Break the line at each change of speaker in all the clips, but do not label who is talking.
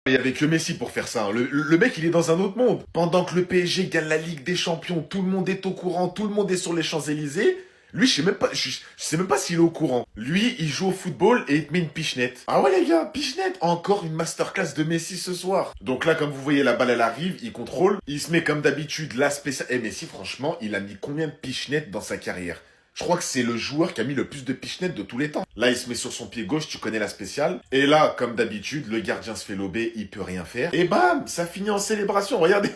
Il y avait que Messi pour faire ça, hein. Le mec, il est dans un autre monde. Pendant que le PSG gagne la Ligue des Champions, tout le monde est au courant, tout le monde est sur les Champs-Élysées. Lui, je sais même pas s'il est au courant. Lui, il joue au football et il te met une pichenette. Ah ouais les gars, pichenette. Encore une masterclass de Messi ce soir. Donc là, comme vous voyez, la balle elle arrive, il contrôle, il se met comme d'habitude la spéciale. Eh Messi, franchement, il a mis combien de pichenettes dans sa carrière? Je crois que c'est le joueur qui a mis le plus de pichenettes de tous les temps. Là, il se met sur son pied gauche, tu connais la spéciale. Et là, comme d'habitude, le gardien se fait lober, il peut rien faire. Et bam, ça finit en célébration. Regardez,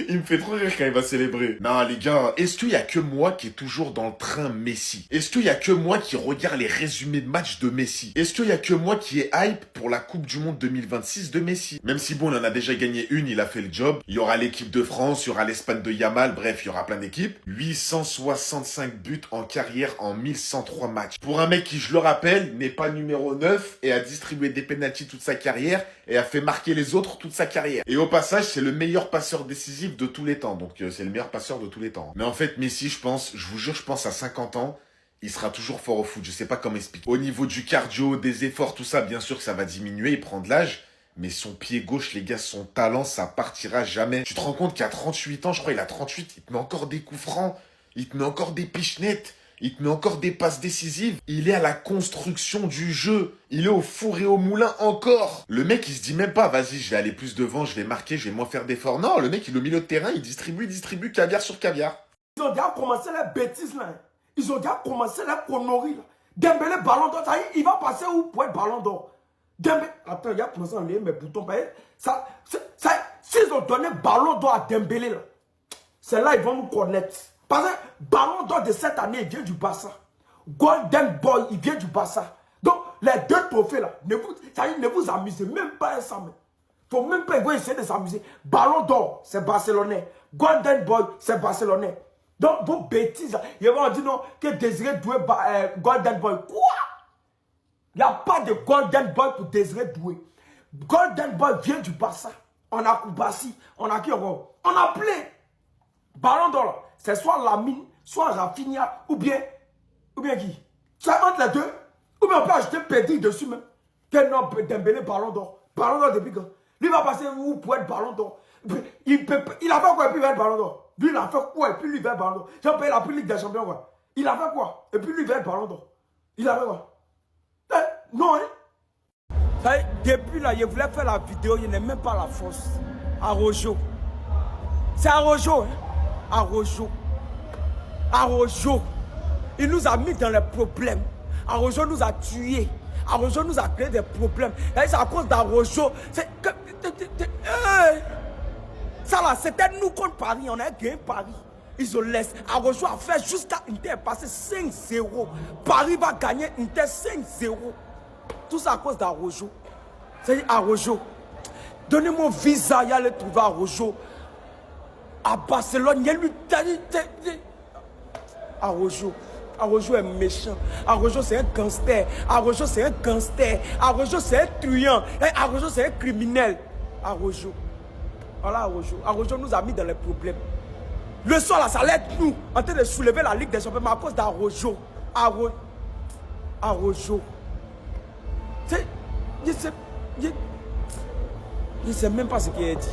il me fait trop rire quand il va célébrer. Non, les gars, est-ce qu'il y a que moi qui est toujours dans le train Messi? Est-ce qu'il y a que moi qui regarde les résumés de matchs de Messi? Est-ce qu'il y a que moi qui est hype pour la Coupe du Monde 2026 de Messi? Même si bon, il en a déjà gagné une, il a fait le job. Il y aura l'équipe de France, il y aura l'Espagne de Yamal, bref, il y aura plein d'équipes. 865 buts en carrière en 1103 matchs. Pour un mec qui, je le rappelle, n'est pas numéro 9 et a distribué des pénaltys toute sa carrière et a fait marquer les autres toute sa carrière. Et au passage, c'est le meilleur passeur décisif de tous les temps. Donc c'est le meilleur passeur de tous les temps. Mais en fait, Messi, je vous jure, je pense à 50 ans, il sera toujours fort au foot. Je sais pas comment expliquer. Au niveau du cardio, des efforts, tout ça, bien sûr que ça va diminuer, il prend de l'âge. Mais son pied gauche, les gars, son talent, ça partira jamais. Tu te rends compte qu'à 38 ans, je crois, il a 38, il te met encore des coups francs, il te met encore des pichenettes. Il te met encore des passes décisives. Il est à la construction du jeu. Il est au four et au moulin encore. Le mec, il se dit même pas, vas-y, je vais aller plus devant, je vais marquer, je vais moins faire d'efforts. Non, le mec, il est au milieu de terrain, il distribue caviar sur caviar.
Ils ont déjà commencé les bêtises là. Ils ont déjà commencé les conneries là. Dembélé ballon d'or, ça y est, il va passer où pour être ballon d'or? Dembélé, attends, il a commencé à enlever mes boutons. S'ils ont donné ballon d'or à Dembélé là, c'est là ils vont nous connaître. Parce que ballon d'or de cette année, il vient du Barça. Golden Boy, il vient du Barça. Donc, les deux trophées là, ne vous amusez même pas ensemble. Il ne faut même pas essayer de s'amuser. Ballon d'or, c'est barcelonais. Golden Boy, c'est barcelonais. Donc, vos bêtises, ils vont dire non, que Désiré Doué, Golden Boy. Quoi? Il n'y a pas de Golden Boy pour Désiré Doué. Golden Boy vient du Barça. On a Koubassi, on a qui encore? On a plein. Ballon d'or, c'est soit Lamine, soit Rafinha, ou bien qui? C'est entre les deux. Ou bien on peut ajouter Pedri dessus même. Quel nom Dembélé ballon d'or? Ballon d'or depuis quand? Lui va passer où pour être ballon d'or? Il a fait quoi et puis il va être ballon d'or? Lui il a fait quoi et puis lui il va être ballon d'or? J'ai payé la prix Ligue des Champions quoi. Il a fait quoi? Et puis lui il va être ballon d'or. Il a fait quoi? Non hein? Ça y est, depuis là, je voulais faire la vidéo, il n'est même pas la force. À Rojo. C'est à Rojo hein? Arojo. Arojo. Il nous a mis dans les problèmes. Arojo nous a tués. Arojo nous a créé des problèmes. C'est à cause d'Arojo. Ça là, c'était nous contre Paris. On a gagné Paris. Ils ont laissé. Arojo a fait jusqu'à Inter passer 5-0. Paris va gagner Inter 5-0. Tout ça à cause d'Arojo. C'est Arojo. Donnez-moi visa, il y a le trouver Arojo. À Barcelone, il y a lui. Arojo. Arojo est méchant. Arojo c'est un gangster. Arojo c'est un gangster. Arojo c'est un truand. Arojo c'est un criminel. Arojo. Voilà Arojo. Arojo nous a mis dans les problèmes. Le soir là, ça allait être nous en train de soulever la Ligue des Champions, mais à cause d'Arojo. Arojo. Je ne sais même pas ce qu'il a dit.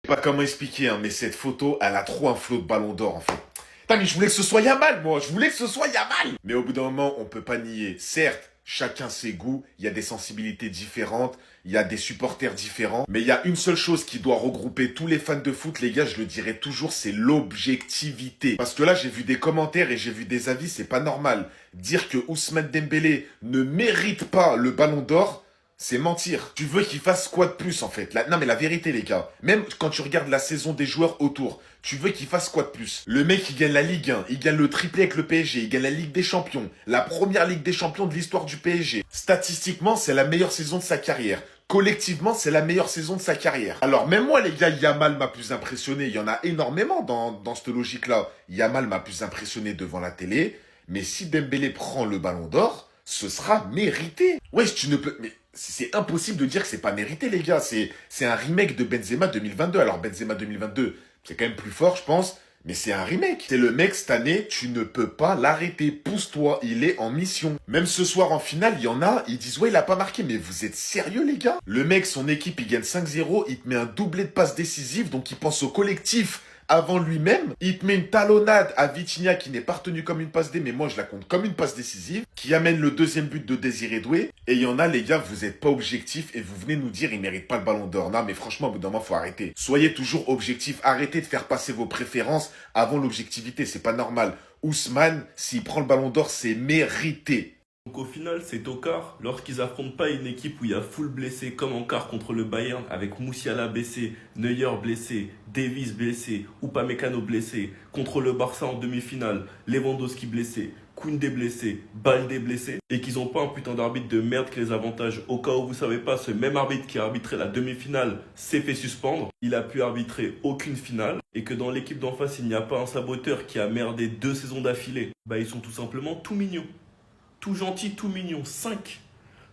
Je sais pas comment expliquer, hein, mais cette photo, elle a trop un flot de ballon d'or en fait. Putain, mais je voulais que ce soit Yamal, moi. Je voulais que ce soit Yamal. Mais au bout d'un moment, on peut pas nier. Certes, chacun ses goûts. Il y a des sensibilités différentes. Il y a des supporters différents. Mais il y a une seule chose qui doit regrouper tous les fans de foot, les gars, je le dirai toujours, c'est l'objectivité. Parce que là, j'ai vu des commentaires et j'ai vu des avis, c'est pas normal. Dire que Ousmane Dembélé ne mérite pas le ballon d'or, c'est mentir. Tu veux qu'il fasse quoi de plus, en fait? Non, mais la vérité, les gars. Même quand tu regardes la saison des joueurs autour, tu veux qu'il fasse quoi de plus? Le mec, il gagne la Ligue 1, il gagne le triplé avec le PSG, il gagne la Ligue des Champions, la première Ligue des Champions de l'histoire du PSG. Statistiquement, c'est la meilleure saison de sa carrière. Collectivement, c'est la meilleure saison de sa carrière. Alors, même moi, les gars, Yamal m'a plus impressionné. Il y en a énormément dans cette logique-là. Yamal m'a plus impressionné devant la télé. Mais si Dembélé prend le ballon d'or, ce sera mérité. Wesh, tu ne peux... Mais c'est impossible de dire que c'est pas mérité, les gars. C'est un remake de Benzema 2022. Alors, Benzema 2022, c'est quand même plus fort, je pense. Mais c'est un remake. C'est le mec cette année, tu ne peux pas l'arrêter. Pousse-toi, il est en mission. Même ce soir en finale, il y en a, ils disent ouais, il a pas marqué. Mais vous êtes sérieux les gars? Le mec, son équipe, il gagne 5-0, il te met un doublé de passes décisives, donc il pense au collectif avant lui-même. Il te met une talonnade à Vitinha qui n'est pas retenue comme une passe D, mais moi je la compte comme une passe décisive, qui amène le deuxième but de Désiré Doué. Et il y en a les gars, vous êtes pas objectifs et vous venez nous dire il mérite pas le ballon d'or. Non mais franchement au bout d'un moment faut arrêter. Soyez toujours objectifs, arrêtez de faire passer vos préférences avant l'objectivité, c'est pas normal. Ousmane, s'il prend le ballon d'or, c'est mérité.
Donc au final, c'est au quart, lorsqu'ils affrontent pas une équipe où il y a full blessé, comme en quart contre le Bayern, avec Moussiala blessé, Neuer blessé, Davies blessé, Upamecano blessé, contre le Barça en demi-finale, Lewandowski blessé, Koundé blessé, Baldé blessé, et qu'ils n'ont pas un putain d'arbitre de merde qui les avantage. Au cas où vous savez pas, ce même arbitre qui a arbitré la demi-finale s'est fait suspendre, il a pu arbitrer aucune finale, et que dans l'équipe d'en face, il n'y a pas un saboteur qui a merdé 2 saisons d'affilée, bah ils sont tout simplement tout mignons. Tout gentil, tout mignon.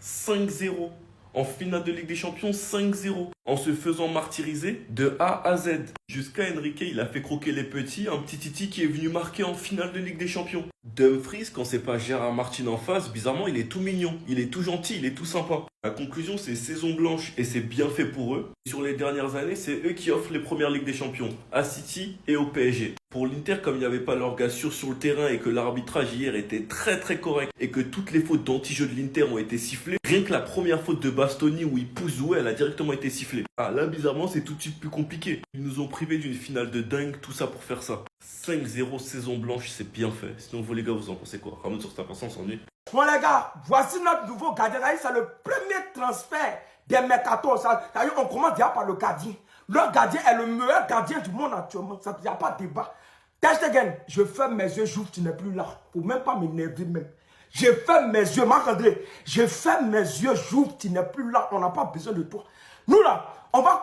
5-0. En finale de Ligue des Champions, 5-0. En se faisant martyriser de A à Z. Jusqu'à Enrique, il a fait croquer les petits, un petit Titi qui est venu marquer en finale de Ligue des Champions. Dumfries, quand c'est pas Gérard Martin en face, bizarrement, il est tout mignon, il est tout gentil, il est tout sympa. La conclusion, c'est saison blanche et c'est bien fait pour eux. Sur les dernières années, c'est eux qui offrent les premières Ligues des Champions, à City et au PSG. Pour l'Inter, comme il n'y avait pas leur gars sûr sur le terrain et que l'arbitrage hier était très très correct et que toutes les fautes d'anti-jeu de l'Inter ont été sifflées, rien que la première faute de Bastoni où il pousse Doué, elle a directement été sifflée. Ah là, bizarrement, c'est tout de suite plus compliqué. Ils nous ont privés d'une finale de dingue, tout ça pour faire ça. 5-0 saison blanche, c'est bien fait. Sinon, vous les gars, vous en pensez quoi? Ramon sur sa personne, on s'ennuie.
Bon les gars, voici notre nouveau gardien. C'est le premier transfert des mercato. C'est-à-dire on commence déjà par le gardien. Le gardien est le meilleur gardien du monde actuellement. Il n'y a pas de débat. Ter Stegen, je ferme mes yeux, j'ouvre, tu n'es plus là. Faut même pas m'énerver même. Je ferme mes yeux, Marc-André. Je ferme mes yeux, j'ouvre, tu n'es plus là. On n'a pas besoin de toi. Nous là, on va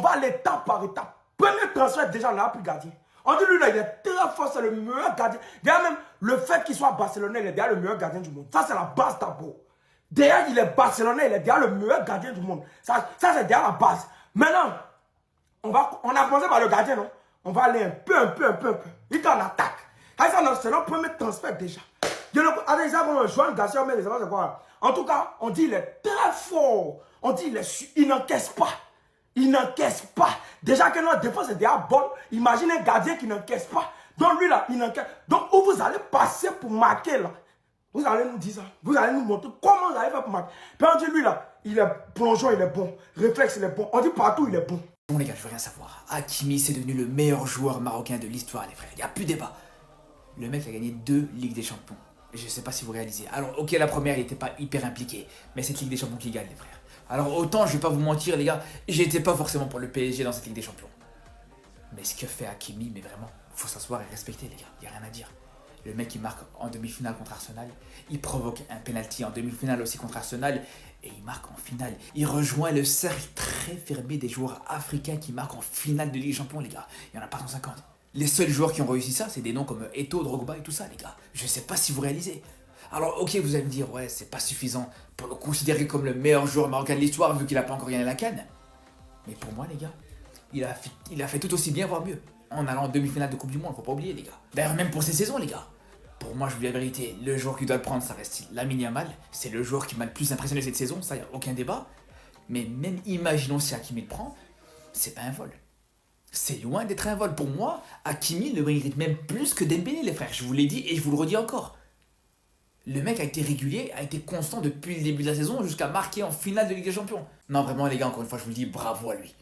aller étape par étape. Premier transfert, déjà, on n'a plus de gardien. On dit lui là, il est très fort, c'est le meilleur gardien. D'ailleurs même, le fait qu'il soit barcelonais, il est déjà le meilleur gardien du monde. Ça, c'est la base d'abord. D'ailleurs, il est barcelonais, il est déjà le meilleur gardien du monde. Ça c'est déjà la base. Maintenant, on a commencé par le gardien, non? On va aller un peu. Il est en attaque. C'est notre premier transfert déjà. Joan Garcia, mais c'est quoi? En tout cas, on dit il est très fort. On dit il n'encaisse pas. Il n'encaisse pas. Déjà que notre défense est déjà bonne. Imaginez un gardien qui n'encaisse pas. Donc lui là, il n'encaisse. Donc où vous allez passer pour marquer là? Vous allez nous dire ça. Vous allez nous montrer comment vous allez faire pour marquer. Puis on dit lui là, il est plongeon, il est bon. Réflexe, il est bon. On dit partout, il est bon.
Bon les gars, je veux rien savoir. Hakimi, c'est devenu le meilleur joueur marocain de l'histoire, les frères. Il n'y a plus de débat. Le mec a gagné 2 Ligues des Champions. Je ne sais pas si vous réalisez. Alors, ok, la première, il n'était pas hyper impliqué. Mais cette Ligue des Champions qui gagne, les frères. Alors, autant, je vais pas vous mentir, les gars, j'étais pas forcément pour le PSG dans cette Ligue des Champions. Mais ce que fait Hakimi, mais vraiment, faut s'asseoir et respecter, les gars. Il n'y a rien à dire. Le mec, il marque en demi-finale contre Arsenal. Il provoque un penalty en demi-finale aussi contre Arsenal. Et il marque en finale. Il rejoint le cercle très fermé des joueurs africains qui marquent en finale de Ligue des Champions, les gars. Il n'y en a pas 150. Les seuls joueurs qui ont réussi ça, c'est des noms comme Eto'o, Drogba et tout ça, les gars. Je sais pas si vous réalisez. Alors, ok, vous allez me dire, ouais, c'est pas suffisant pour le considérer comme le meilleur joueur marocain de l'histoire, vu qu'il a pas encore gagné la CAN. Mais pour moi, les gars, il a fait tout aussi bien, voire mieux. En allant en demi-finale de Coupe du Monde, faut pas oublier, les gars. D'ailleurs, même pour ces saisons, les gars. Pour moi, je vous dis la vérité, le joueur qui doit le prendre, ça reste Lamine Yamal. C'est le joueur qui m'a le plus impressionné cette saison, ça, y a aucun débat. Mais même imaginons si Hakimi le prend, c'est pas un vol. C'est loin d'être un vol. Pour moi, Hakimi le mérite même plus que Dembélé, les frères. Je vous l'ai dit et je vous le redis encore. Le mec a été régulier, a été constant depuis le début de la saison jusqu'à marquer en finale de Ligue des Champions. Non, vraiment, les gars, encore une fois, je vous le dis, bravo à lui.